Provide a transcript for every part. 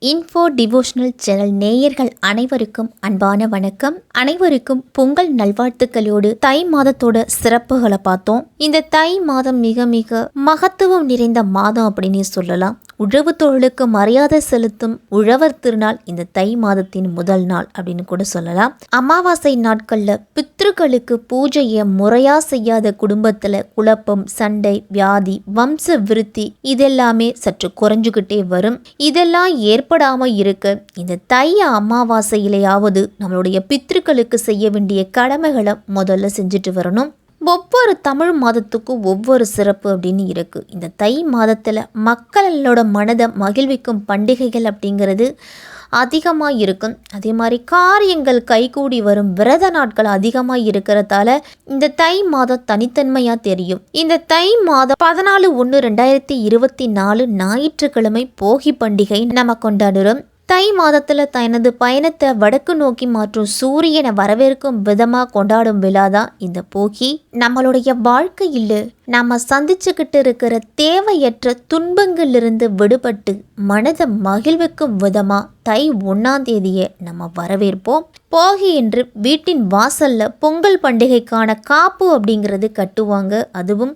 Info devotional channel நேயர்கள் அனைவருக்கும் அன்பான வணக்கம். அனைவருக்கும் பொங்கல் நல்வாழ்த்துக்களோடு தை மாதத்தோட சிறப்புகளை பார்த்தோம். இந்த தை மாதம் மிக மிக மகத்துவம் நிறைந்த மாதம் அப்படின்னு சொல்லலாம். உழவு தொழிலுக்கு மரியாதை செலுத்தும் உழவர் திருநாள் இந்த தை மாதத்தின் முதல் நாள் அப்படின்னு கூட சொல்லலாம். அமாவாசை நாட்கள்ல பித்ருக்களுக்கு பூஜையை முறையா செய்யாத குடும்பத்துல குழப்பம், சண்டை, வியாதி, வம்ச விருத்தி இதெல்லாமே சற்று குறைஞ்சுக்கிட்டே வரும். இதெல்லாம் ஏற்படாம இருக்க இந்த தை அமாவாசையிலேயாவது நம்மளுடைய பித்ருக்களுக்கு செய்ய வேண்டிய கடமைகளை முதல்ல செஞ்சுட்டு வரணும். ஒவ்வொரு தமிழ் மாதத்துக்கும் ஒவ்வொரு சிறப்பு அப்படின்னு இருக்குது. இந்த தை மாதத்தில் மக்களோட மனதை மகிழ்விக்கும் பண்டிகைகள் அப்படிங்கிறது அதிகமாக இருக்கும். அதே மாதிரி காரியங்கள் கைகூடி வரும் விரத நாட்கள் அதிகமாக இருக்கிறதால இந்த தை மாதம் தனித்தன்மையாக தெரியும். இந்த தை மாதம் 14/1/2024 ஞாயிற்றுக்கிழமை போகி பண்டிகை நம்ம கொண்டாடுறோம். தை மாதத்தில் தனது பயணத்தை வடக்கு நோக்கி மாற்றும் சூரியனை வரவேற்கும் விதமாக கொண்டாடும் விழா தான் இந்த போகி. நம்மளுடைய வாழ்க்கையில் நம்ம சந்திச்சுக்கிட்டு இருக்கிற தேவையற்ற துன்பங்களிலிருந்து விடுபட்டு மனதை மகிழ்விக்கும் விதமாக தை 1ஆம் தேதியை நம்ம வரவேற்போம். போகி என்று வீட்டின் வாசல்ல பொங்கல் பண்டிகைக்கான காப்பு அப்படிங்கிறது கட்டுவாங்க. அதுவும்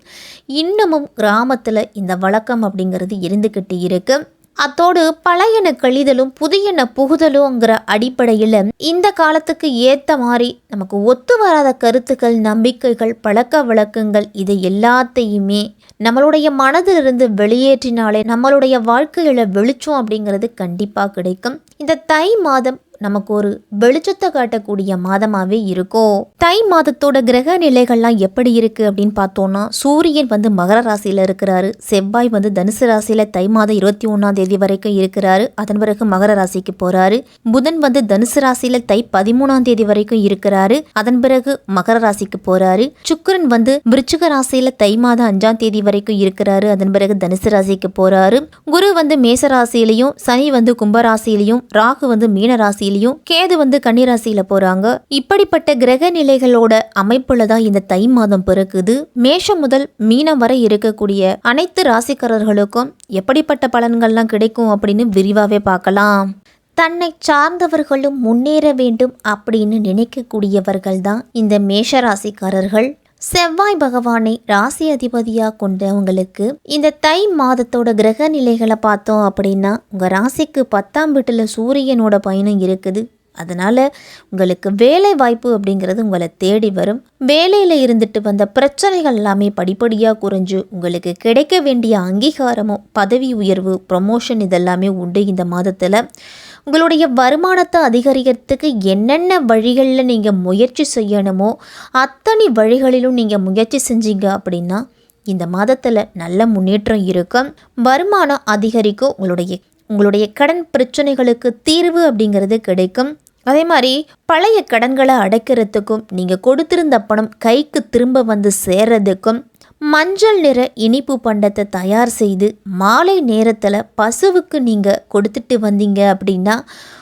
இன்னமும் கிராமத்தில் இந்த வழக்கம் அப்படிங்கிறது இருந்துக்கிட்டு இருக்கு. அத்தோடு பழையன கழிதலும் புதியன புகுதலுங்கிற அடிப்படையில் இந்த காலத்துக்கு ஏற்ற மாதிரி நமக்கு ஒத்து வராத கருத்துக்கள், நம்பிக்கைகள், பழக்க வழக்கங்கள் இதை எல்லாத்தையுமே நம்மளுடைய மனதிலிருந்து வெளியேற்றினாலே நம்மளுடைய வாழ்க்கையில வெளிச்சம் அப்படிங்கிறது கண்டிப்பாக கிடைக்கும். இந்த தை மாதம் நமக்கு ஒரு வெளிச்சத்தை காட்டக்கூடிய மாதமாகவே இருக்கும். தை மாதத்தோட கிரக நிலைகள்லாம் எப்படி இருக்குது அப்படின்னு பார்த்தோன்னா, சூரியன் மகர ராசியில் இருக்கிறாரு, செவ்வாய் தனுசு ராசியில் தை மாதம் 21ஆம் தேதி வரைக்கும் இருக்கிறாரு. அதன் பிறகு மகர ராசிக்கு போகிறாரு. புதன் தனுசு ராசியில் தை 13ஆம் தேதி வரைக்கும் இருக்கிறாரு. அதன் பிறகு மகர ராசிக்கு போகிறாரு. சுக்கிரன் விருச்சிக ராசியில் தை மாதம் 5ஆம் தேதி வரைக்கும் இருக்கிறாரு. அதன் பிறகு தனுசு ராசிக்கு போகிறாரு. குரு மேச ராசியிலையும், சனி கும்பராசியிலையும், ராகு மீன ராசியிலையும், கேது கன்னிராசியில போறாங்க. இப்படிப்பட்ட கிரக நிலைகளோட அமைப்புல தான் இந்த தை மாதம் பிறக்குது. மேஷம் முதல் மீனம் வரை இருக்கக்கூடிய அனைத்து ராசிக்காரர்களுக்கும் எப்படிப்பட்ட பலன்கள்லாம் கிடைக்கும் அப்படின்னு விரிவாவே பார்க்கலாம். தன்னை சார்ந்தவர்களும் முன்னேற வேண்டும் அப்படின்னு நினைக்கக்கூடியவர்கள் தான் இந்த மேஷ ராசிக்காரர்கள். செவ்வாய் பகவானை ராசி அதிபதியாக கொண்டவங்களுக்கு இந்த தை மாதத்தோட கிரக நிலைகளை பார்த்தோம் அப்படின்னா உங்கள் ராசிக்கு 10ஆம் வீட்டில் சூரியனோட பயணம் இருக்குது. அதனால் உங்களுக்கு வேலை வாய்ப்பு அப்படிங்கிறது உங்களை தேடி வரும். வேலையில் இருந்துட்டு வந்த பிரச்சனைகள் எல்லாமே படிப்படியாக குறைஞ்சு உங்களுக்கு கிடைக்க வேண்டிய அங்கீகாரமும் பதவி உயர்வு, ப்ரொமோஷன் இதெல்லாமே உண்டு. இந்த மாதத்தில் உங்களுடைய வருமானத்தை அதிகரிக்கிறதுக்கு என்னென்ன வழிகளில் நீங்கள் முயற்சி செய்யணுமோ அத்தனை வழிகளிலும் நீங்கள் முயற்சி செஞ்சீங்க அப்படின்னா இந்த மாதத்தில் நல்ல முன்னேற்றம் இருக்கும். வருமானம் அதிகரிக்கும். உங்களுடைய கடன் பிரச்சனைகளுக்கு தீர்வு அப்படிங்கிறது கிடைக்கும். அதே மாதிரி பழைய கடன்களை அடைக்கிறதுக்கும் நீங்கள் கொடுத்திருந்த பணம் கைக்கு திரும்ப சேர்றதுக்கும் மஞ்சள் நிற இனிப்பு பண்டத்தை தயார் செய்து மாலை நேரத்தில் பசுவுக்கு நீங்கள் கொடுத்துட்டு வந்தீங்க அப்படின்னா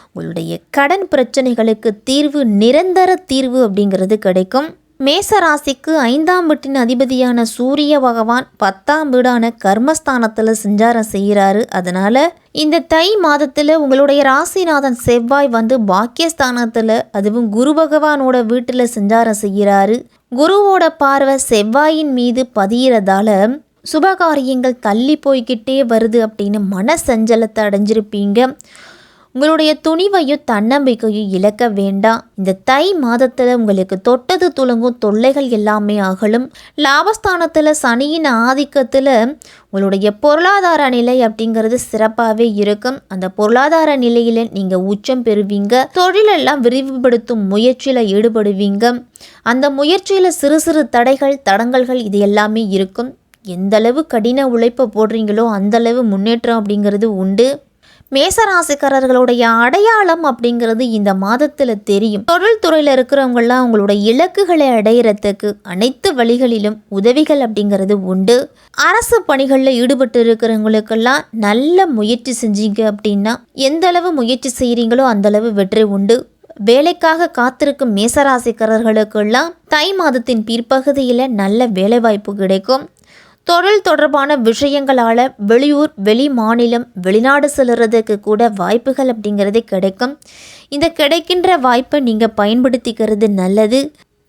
உங்களுடைய கடன் பிரச்சனைகளுக்கு தீர்வு, நிரந்தர தீர்வு அப்படிங்கிறது கிடைக்கும். மேச ராசிக்கு 5ஆம் வீட்டின் அதிபதியான சூரிய பகவான் 10ஆம் வீடான கர்மஸ்தானத்தில் சஞ்சாரம் செய்கிறாரு. அதனால் இந்த தை மாதத்தில் உங்களுடைய ராசிநாதன் செவ்வாய் பாக்கியஸ்தானத்தில், அதுவும் குரு பகவானோட வீட்டில் சஞ்சாரம் செய்கிறாரு. குருவோட பார்வை செவ்வாயின் மீது பதியறதால சுபகாரியங்கள் தள்ளி போய்கிட்டே வருது அப்படின்னு மன சஞ்சலத்தை அடைஞ்சிருப்பீங்க. உங்களுடைய துணிவையும் தன்னம்பிக்கையும் இழக்க வேண்டாம். இந்த தை மாதத்தில் உங்களுக்கு தொட்டது துளங்கும் தொல்லைகள் எல்லாமே அகலும். லாபஸ்தானத்தில் சனியின் ஆதிக்கத்தில் உங்களுடைய பொருளாதார நிலை அப்படிங்கிறது சிறப்பாகவே இருக்கும். அந்த பொருளாதார நிலையில் நீங்கள் உச்சம் பெறுவீங்க. தொழிலெல்லாம் விரிவுபடுத்தும் முயற்சியில் ஈடுபடுவீங்க. அந்த முயற்சியில் சிறு சிறு தடைகள், தடங்கல்கள் இது எல்லாமே இருக்கும். எந்தளவு கடின உழைப்பை போடுறீங்களோ அந்தளவு முன்னேற்றம் அப்படிங்கிறது உண்டு. மேசராசிக்காரர்களுடைய அடையாளம் அப்படிங்கிறது இந்த மாதத்தில் தெரியும். தொழில் துறையில் இருக்கிறவங்களாம் அவங்களோட இலக்குகளை அடையிறதுக்கு அனைத்து வழிகளிலும் உதவிகள் அப்படிங்கிறது உண்டு. அரசு பணிகளில் ஈடுபட்டு இருக்கிறவங்களுக்கெல்லாம் நல்ல முயற்சி செஞ்சீங்க அப்படின்னா எந்த அளவு முயற்சி செய்கிறீங்களோ அந்தளவு வெற்றி உண்டு. வேலைக்காக காத்திருக்கும் மேசராசிக்காரர்களுக்கெல்லாம் தை மாதத்தின் பிற்பகுதியில் நல்ல வேலைவாய்ப்பு கிடைக்கும். தொழில் தொடர்பான விஷயங்களால் வெளியூர், வெளி மாநிலம், வெளிநாடு செல்றதுக்கு கூட வாய்ப்புகள் அப்படிங்கிறது கிடைக்கும். இந்த கிடைக்கின்ற வாய்ப்பை நீங்கள் பயன்படுத்திக்கிறது நல்லது.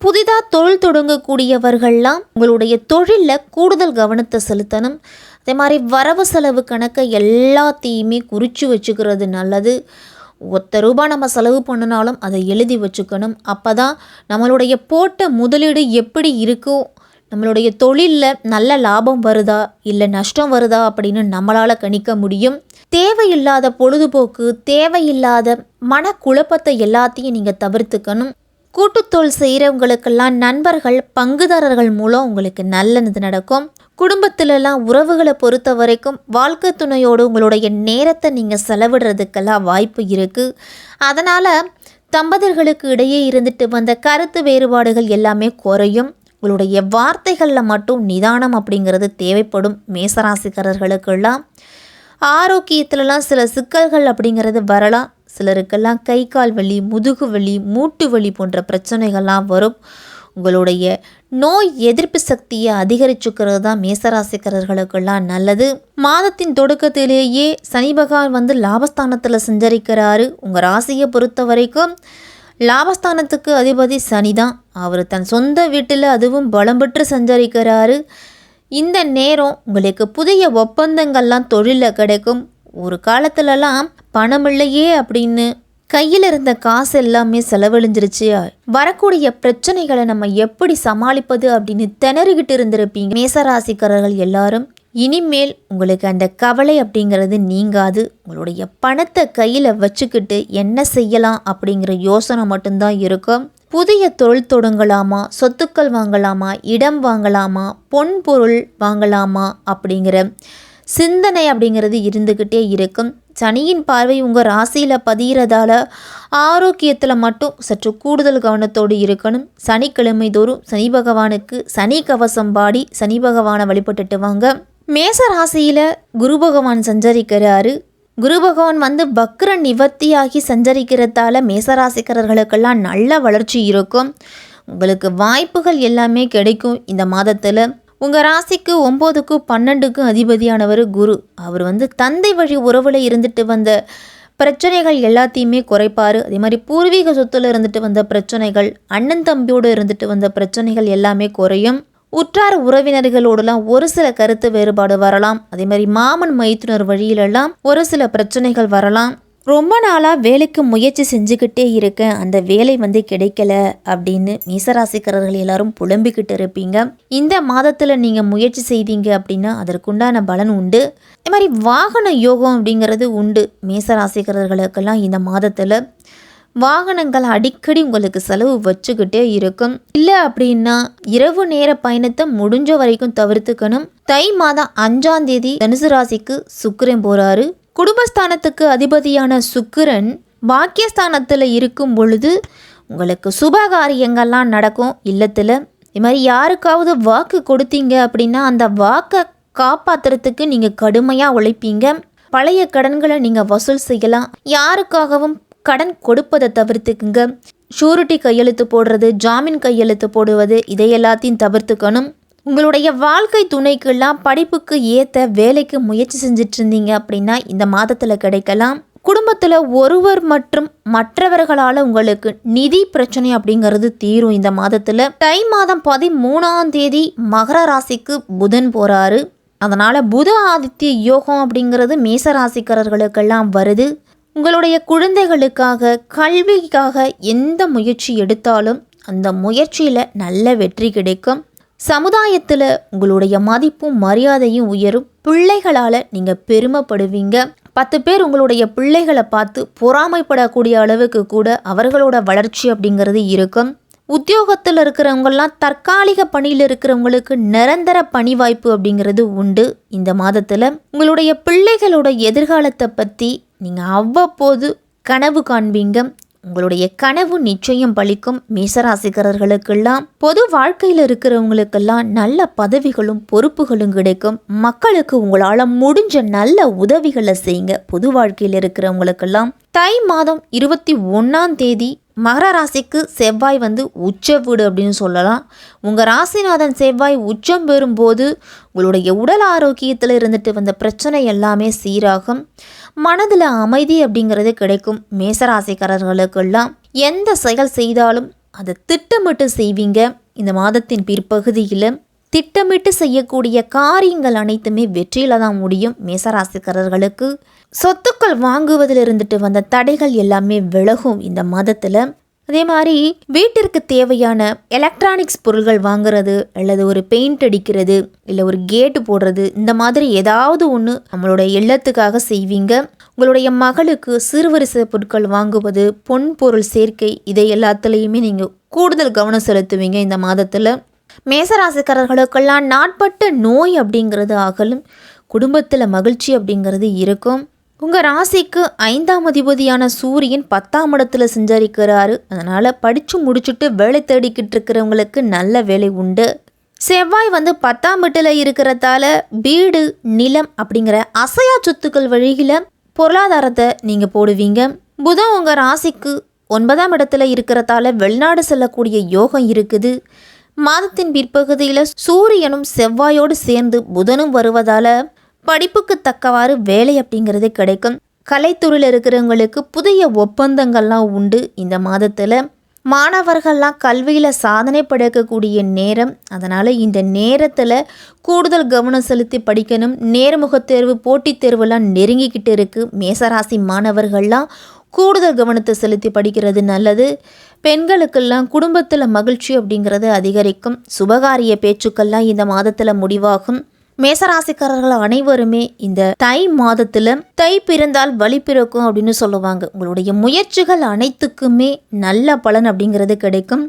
புதிதாக தொழில் தொடங்கக்கூடியவர்கள்லாம் உங்களுடைய தொழிலில் கூடுதல் கவனத்தை செலுத்தணும். அதே மாதிரி வரவு செலவு கணக்கை எல்லாத்தையுமே குறித்து வச்சுக்கிறது நல்லது. ₹1 நம்ம செலவு பண்ணினாலும் அதை எழுதி வச்சுக்கணும். அப்போ தான் நம்மளுடைய போட்ட முதலீடு எப்படி இருக்கோ, நம்மளுடைய தொழிலில் நல்ல லாபம் வருதா இல்லை நஷ்டம் வருதா அப்படின்னு நம்மளால் கணிக்க முடியும். தேவையில்லாத பொழுதுபோக்கு, தேவையில்லாத மனக்குழப்பத்தை எல்லாத்தையும் நீங்கள் தவிர்த்துக்கணும். கூட்டுத்தொழில் செய்கிறவங்களுக்கெல்லாம் நண்பர்கள், பங்குதாரர்கள் மூலம் உங்களுக்கு நல்லது நடக்கும். குடும்பத்திலலாம் உறவுகளை பொறுத்த வரைக்கும் வாழ்க்கை துணையோடு உங்களுடைய நேரத்தை நீங்கள் செலவிடுறதுக்கெல்லாம் வாய்ப்பு இருக்குது. அதனால் தம்பதியர்களுக்கு இடையே இருந்துட்டு வந்த கருத்து வேறுபாடுகள் எல்லாமே குறையும். உங்களுடைய வார்த்தைகளில் மட்டும் நிதானம் அப்படிங்கிறது தேவைப்படும். மேசராசிக்காரர்களுக்கெல்லாம் ஆரோக்கியத்திலலாம் சில சிக்கல்கள் அப்படிங்கிறது வரலாம். சிலருக்கெல்லாம் கை கால் வலி, முதுகு வலி, மூட்டு வலி போன்ற பிரச்சனைகள்லாம் வரும். உங்களுடைய நோய் எதிர்ப்பு சக்தியை அதிகரிச்சுக்கிறது தான் மேசராசிக்காரர்களுக்கெல்லாம் நல்லது. மாதத்தின் தொடக்கத்திலேயே சனி பகவான் லாபஸ்தானத்தில் சஞ்சரிக்கிறாரு. உங்கள் ராசியை பொறுத்த வரைக்கும் லாபஸ்தானத்துக்கு அதிபதி சனி தான். அவர் தன் சொந்த வீட்டில் அதுவும் பலம் பெற்று சஞ்சரிக்கிறாரு. இந்த நேரம் உங்களுக்கு புதிய ஒப்பந்தங்கள்லாம் தொழிலில் கிடைக்கும். ஒரு காலத்துலலாம் பணம் இல்லையே அப்படின்னு கையில் இருந்த காசு எல்லாமே செலவழிஞ்சிருச்சு. வரக்கூடிய பிரச்சனைகளை நம்ம எப்படி சமாளிப்பது அப்படின்னு திணறிக்கிட்டு இருந்திருப்பீங்க மேசராசிக்காரர்கள் எல்லாரும். இனிமேல் உங்களுக்கு அந்த கவலை அப்படிங்கிறது நீங்காது. உங்களுடைய பணத்தை கையில் வச்சுக்கிட்டு என்ன செய்யலாம் அப்படிங்கிற யோசனை மட்டும்தான் இருக்கும். புதிய தொழில் தொடங்கலாமா, சொத்துக்கள் வாங்கலாமா, இடம் வாங்கலாமா, பொன் பொருள் வாங்கலாமா அப்படிங்கிற சிந்தனை அப்படிங்கிறது இருந்துக்கிட்டே இருக்கும். சனியின் பார்வை உங்கள் ராசியில் பதிகிறதால ஆரோக்கியத்தில் மட்டும் சற்று கூடுதல் கவனத்தோடு இருக்கணும். சனிக்கிழமை தோறும் சனி பகவானுக்கு சனி கவசம் பாடி சனி பகவானை வழிபட்டுட்டு வாங்க. மேச ராசியில் குரு பகவான் சஞ்சரிக்கிறாரு. குரு பகவான் வக்ர நிவர்த்தியாகி சஞ்சரிக்கிறதால மேசராசிக்காரர்களுக்கெல்லாம் நல்ல வளர்ச்சி இருக்கும். உங்களுக்கு வாய்ப்புகள் எல்லாமே கிடைக்கும். இந்த மாதத்தில் உங்கள் ராசிக்கு 9க்கும் 12க்கும் அதிபதியானவர் குரு. அவர் தந்தை வழி உறவில் இருந்துட்டு வந்த பிரச்சனைகள் எல்லாத்தையுமே குறைப்பார். அதே மாதிரி பூர்வீக சொத்தில் இருந்துட்டு வந்த பிரச்சனைகள், அண்ணன் தம்பியோடு இருந்துட்டு வந்த பிரச்சனைகள் எல்லாமே குறையும். உற்றார் உறவினர்களோடலாம் ஒரு சில கருத்து வேறுபாடு வரலாம். அதே மாதிரி மாமன் மைத்துனர் வழியிலெல்லாம் ஒரு சில பிரச்சனைகள் வரலாம். ரொம்ப நாளாக வேலைக்கு முயற்சி செஞ்சுக்கிட்டே இருக்கேன், அந்த வேலை கிடைக்கல அப்படின்னு மீசராசிக்காரர்கள் எல்லாரும் புலம்பிக்கிட்டு இருப்பீங்க. இந்த மாதத்தில் நீங்கள் முயற்சி செய்தீங்க அப்படின்னா அதற்குண்டான பலன் உண்டு. அதே மாதிரி வாகன யோகம் அப்படிங்கிறது உண்டு. மீசராசிக்காரர்களுக்கெல்லாம் இந்த மாதத்தில் வாகனங்கள் அடிக்கடி உங்களுக்கு செலவு வச்சுக்கிட்டே இருக்கும். இல்லை அப்படின்னா இரவு நேர பயணத்தை முடிஞ்ச வரைக்கும் தவிர்த்துக்கணும். தை மாதம் 5ஆம் தேதி தனுசு ராசிக்கு சுக்கிரன் போகிறாரு. குடும்பஸ்தானத்துக்கு அதிபதியான சுக்கிரன் பாக்கியஸ்தானத்தில் இருக்கும் பொழுது உங்களுக்கு சுபகாரியங்கள்லாம் நடக்கும் இல்லத்தில். இது மாதிரி யாருக்காவது வாக்கு கொடுத்தீங்க அப்படின்னா அந்த வாக்கை காப்பாற்றுறதுக்கு நீங்கள் கடுமையாக உழைப்பீங்க. பழைய கடன்களை நீங்கள் வசூல் செய்யலாம். யாருக்காகவும் கடன் கொடுப்பதை தவிர்த்துக்குங்க. ஷூரிட்டி கையெழுத்து போடுறது, ஜாமீன் கையெழுத்து போடுவது, இதை எல்லாத்தையும் தவிர்த்துக்கணும். உங்களுடைய வாழ்க்கை துணைக்கெல்லாம் படிப்புக்கு ஏற்ற வேலைக்கு முயற்சி செஞ்சிட்டு இருந்தீங்க அப்படின்னா இந்த மாதத்தில் கிடைக்கலாம். குடும்பத்தில் ஒருவர் மற்றும் மற்றவர்களால் உங்களுக்கு நிதி பிரச்சனை அப்படிங்கிறது தீரும். இந்த மாதத்தில் தை மாதம் 13ஆம் தேதி மகர ராசிக்கு புதன் போகிறாரு. அதனால் புத ஆதித்ய யோகம் அப்படிங்கிறது மேச ராசிக்காரர்களுக்கெல்லாம் வருது. உங்களுடைய குழந்தைகளுக்காக, கல்விக்காக எந்த முயற்சி எடுத்தாலும் அந்த முயற்சியில் நல்ல வெற்றி கிடைக்கும். சமுதாயத்தில் உங்களுடைய மதிப்பும் மரியாதையும் உயரும். பிள்ளைகளால் நீங்கள் பெருமைப்படுவீங்க. 10 பேர் உங்களுடைய பிள்ளைகளை பார்த்து பொறாமைப்படக்கூடிய அளவுக்கு கூட அவர்களோட வளர்ச்சி அப்படிங்கிறது இருக்கும். உத்தியோகத்தில் இருக்கிறவங்கெல்லாம் தற்காலிக பணியில் இருக்கிறவங்களுக்கு நிரந்தர பணி வாய்ப்பு அப்படிங்கிறது உண்டு. இந்த மாதத்தில் உங்களுடைய பிள்ளைகளோட எதிர்காலத்தை பற்றி நீங்கள் அவ்வப்போது கனவு காண்பீங்க. உங்களுடைய கனவு நிச்சயம் பலிக்கும். மேசராசிக்காரர்களுக்கெல்லாம் பொது வாழ்க்கையில் இருக்கிறவங்களுக்கெல்லாம் நல்ல பதவிகளும் பொறுப்புகளும் கிடைக்கும். மக்களுக்கு உங்களால் முடிஞ்ச நல்ல உதவிகளை செய்யுங்க. பொது வாழ்க்கையில் இருக்கிறவங்களுக்கெல்லாம் தை மாதம் 21ஆம் தேதி மகர ராசிக்கு செவ்வாய் வந்து உச்ச வீடு அப்படின்னு சொல்லலாம். உங்கள் ராசிநாதன் செவ்வாய் உச்சம் பெறும்போது உங்களுடைய உடல் ஆரோக்கியத்தில் இருந்துட்டு வந்த பிரச்சனை எல்லாமே சீராகும். மனதில் அமைதி அப்படிங்கிறது கிடைக்கும். மேசராசிக்காரர்களுக்கெல்லாம் எந்த செயல் செய்தாலும் அதை திட்டமிட்டு செய்வீங்க. இந்த மாதத்தின் பிற்பகுதியில் திட்டமிட்டு செய்யக்கூடிய காரியங்கள் அனைத்துமே வெற்றியில் தான் முடியும். மேசராசிக்காரர்களுக்கு சொத்துக்கள் வாங்குவதில் இருந்துட்டு வந்த தடைகள் எல்லாமே விலகும் இந்த மாதத்தில். அதே மாதிரி வீட்டிற்கு தேவையான எலக்ட்ரானிக்ஸ் பொருள்கள் வாங்குறது, அல்லது ஒரு பெயிண்ட் அடிக்கிறது, இல்லை ஒரு கேட்டு போடுறது, இந்த மாதிரி ஏதாவது ஒன்று நம்மளோட இல்லத்துக்காக செய்வீங்க. உங்களுடைய மகளுக்கு சிறுவரிசை பொருட்கள் வாங்குவது, பொன் பொருள் சேர்க்கை, இதை எல்லாத்துலேயுமே நீங்கள் கூடுதல் கவனம் செலுத்துவீங்க இந்த மாதத்தில். மேசராசிக்காரர்களுக்கெல்லாம் நாட்பட்ட நோய் அப்படிங்கிறது அகலும். குடும்பத்தில் மகிழ்ச்சி அப்படிங்கிறது இருக்கும். உங்கள் ராசிக்கு 5ஆம் அதிபதியான சூரியன் 10ஆம் இடத்துல சஞ்சரிக்கிறாரு. அதனால் படித்து முடிச்சுட்டு வேலை தேடிக்கிட்டு இருக்கிறவங்களுக்கு நல்ல வேலை உண்டு. செவ்வாய் வந்து 10ஆம் இடத்துல இருக்கிறதால வீடு, நிலம் அப்படிங்கிற அசையா சொத்துக்கள் வழியில் பொருளாதாரத்தை நீங்கள் போடுவீங்க. புதன் உங்கள் ராசிக்கு 9ஆம் இடத்துல இருக்கிறதால வெளிநாடு செல்லக்கூடிய யோகம் இருக்குது. மாதத்தின் பிற்பகுதியில் சூரியனும் செவ்வாயோடு சேர்ந்து புதனும் வருவதால் படிப்புக்கு தக்கவாறு வேலை அப்படிங்கிறது கிடைக்கும். கலைத்துறையில் இருக்கிறவங்களுக்கு புதிய ஒப்பந்தங்கள்லாம் உண்டு. இந்த மாதத்தில் மாணவர்கள்லாம் கல்வியில் சாதனை படைக்கக்கூடிய நேரம். அதனால் இந்த நேரத்தில் கூடுதல் கவனம் செலுத்தி படிக்கணும். நேர்முகத் தேர்வு, போட்டித் தேர்வுலாம் நெருங்கிக்கிட்டு இருக்குது. மேசராசி மாணவர்கள்லாம் கூடுதல் கவனத்தை செலுத்தி படிக்கிறது நல்லது. பெண்களுக்கெல்லாம் குடும்பத்தில் மகிழ்ச்சி அப்படிங்கிறது அதிகரிக்கும். சுபகாரிய பேச்சுக்கள்லாம் இந்த மாதத்தில் முடிவாகும். மேசராசிக்காரர்கள் அனைவருமே இந்த தை மாதத்தில் தை பிறந்தால் வழி பிறக்கும் அப்படின்னு சொல்லுவாங்க. உங்களுடைய முயற்சிகள் அனைத்துக்குமே நல்ல பலன் அப்படிங்கிறது கிடைக்கும்.